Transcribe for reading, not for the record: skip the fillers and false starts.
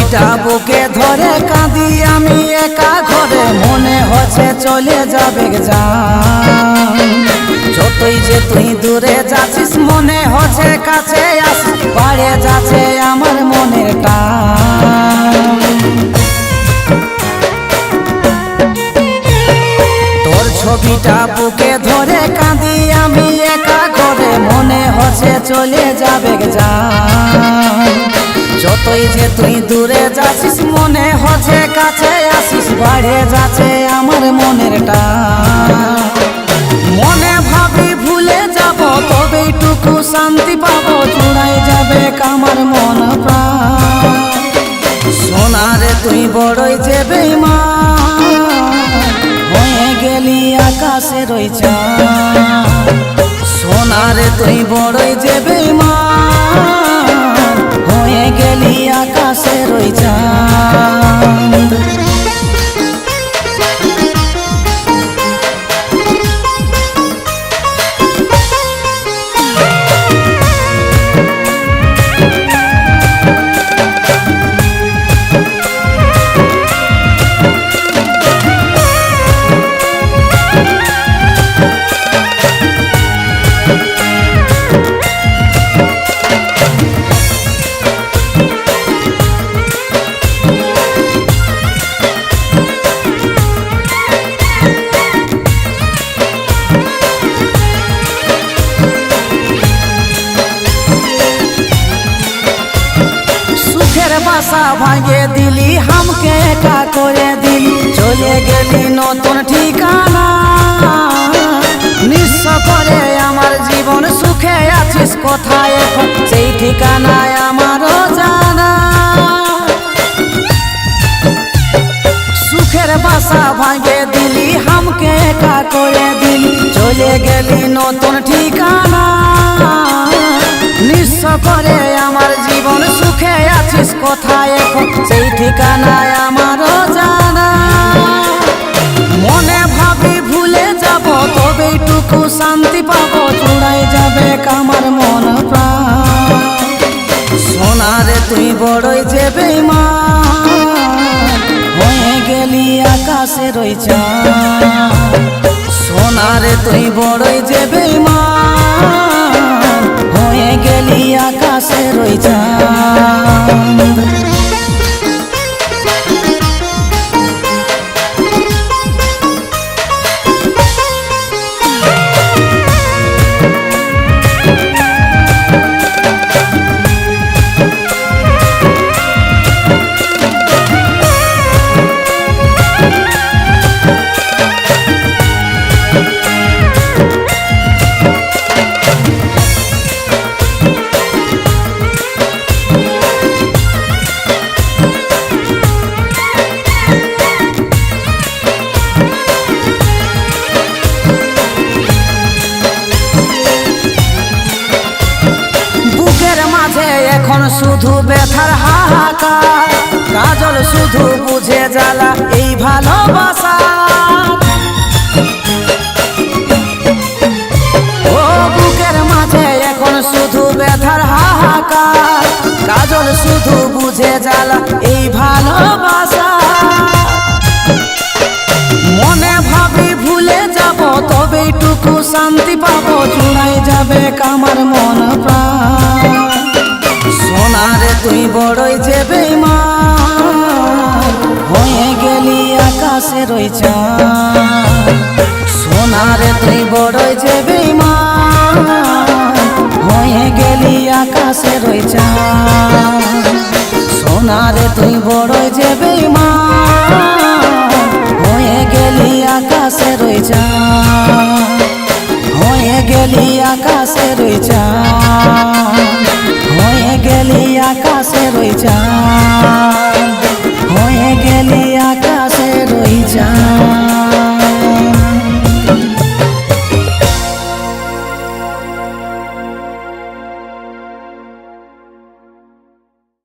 ছবিটা বুকে ধরে কাঁদি আমি একা ঘরে, মনে হচ্ছে চলে যাবে জান। যতই যে তুই দূরে যাচ্ছিস মনে হচ্ছে কাছে আসিস, বাড়ে যাচ্ছে আমার মনের টান। তোর ছবিটা বুকে ধরে কাঁদি আমি একা ঘরে, মনে হচ্ছে চলে যাবে জান। যতই যে তুই দূরে যাচ্ছিস মনে হচ্ছে কাছে আসিস, বাড়ে যাচ্ছে আমার মনের টান। মনে ভাবি ভুলে যাব তবেইটুকু শান্তি পাবো, চূড়ায় যাবে আমার মন প্রাণ। সোনারে তুই বড়ই যে বেঈমান, হয়ে গেলি আকাশের ওই চাঁদ। সোনারে তুই বড়ই যে বেঈমান, হয়ে গেলি আকাশের ওই চাঁদ। বাসা ভাঙে দিলি হামকে একা করে দিলি, চলে গেলি নতুন ঠিকানা। নিঃস্ব করে আমার জীবন, সুখে আছিস কোথায় এখন সেই ঠিকানায় আমারও জানা। সুখের বাসা ভাঙে দিলি হামকে একা করে দিলি, চলে গেলি নতুন ঠিকানা। নিঃস্ব করে আমার জীবন, সুখে আছিস কোথায় এখন সেই ঠিকানায় আমারও জানা। মনে ভাবি ভুলে যাব তবেইটুকু শান্তি পাবো, চূড়ায় যাবে আমার মন প্রাণ। সোনারে তুই বড়ই যে বেঈমান, হয়ে গেলি আকাশের ওই চাঁদ। সোনারে তুই বড়ই যে বেঈমান, হয়ে গেলি আকাশের ওই চাঁদ। এখন শুধু ব্যথার হাহাকার, কাজল শুধু বুঝে জ্বালা এই ভালোবাসা। ও বুকের মাঝে এখন শুধু ব্যথার হাহাকার, কাজল শুধু বুঝে জ্বালা এই ভালোবাসা। মনে ভাবি ভুলে যাব তবেইটুকু শান্তি পাবো, চূড়ায় যাবে আমার মন প্রাণ। সোনারে তুই বড়ই যে বেঈমান, হয়ে গেলি আকাশের ওই চাঁদ। সোনারে তুই বড়ই যে বেঈমান, হয়ে গেলি আকাশের ওই চাঁদ। সোনারে তুই বড়ই যে বেঈমান, হয়ে গেলি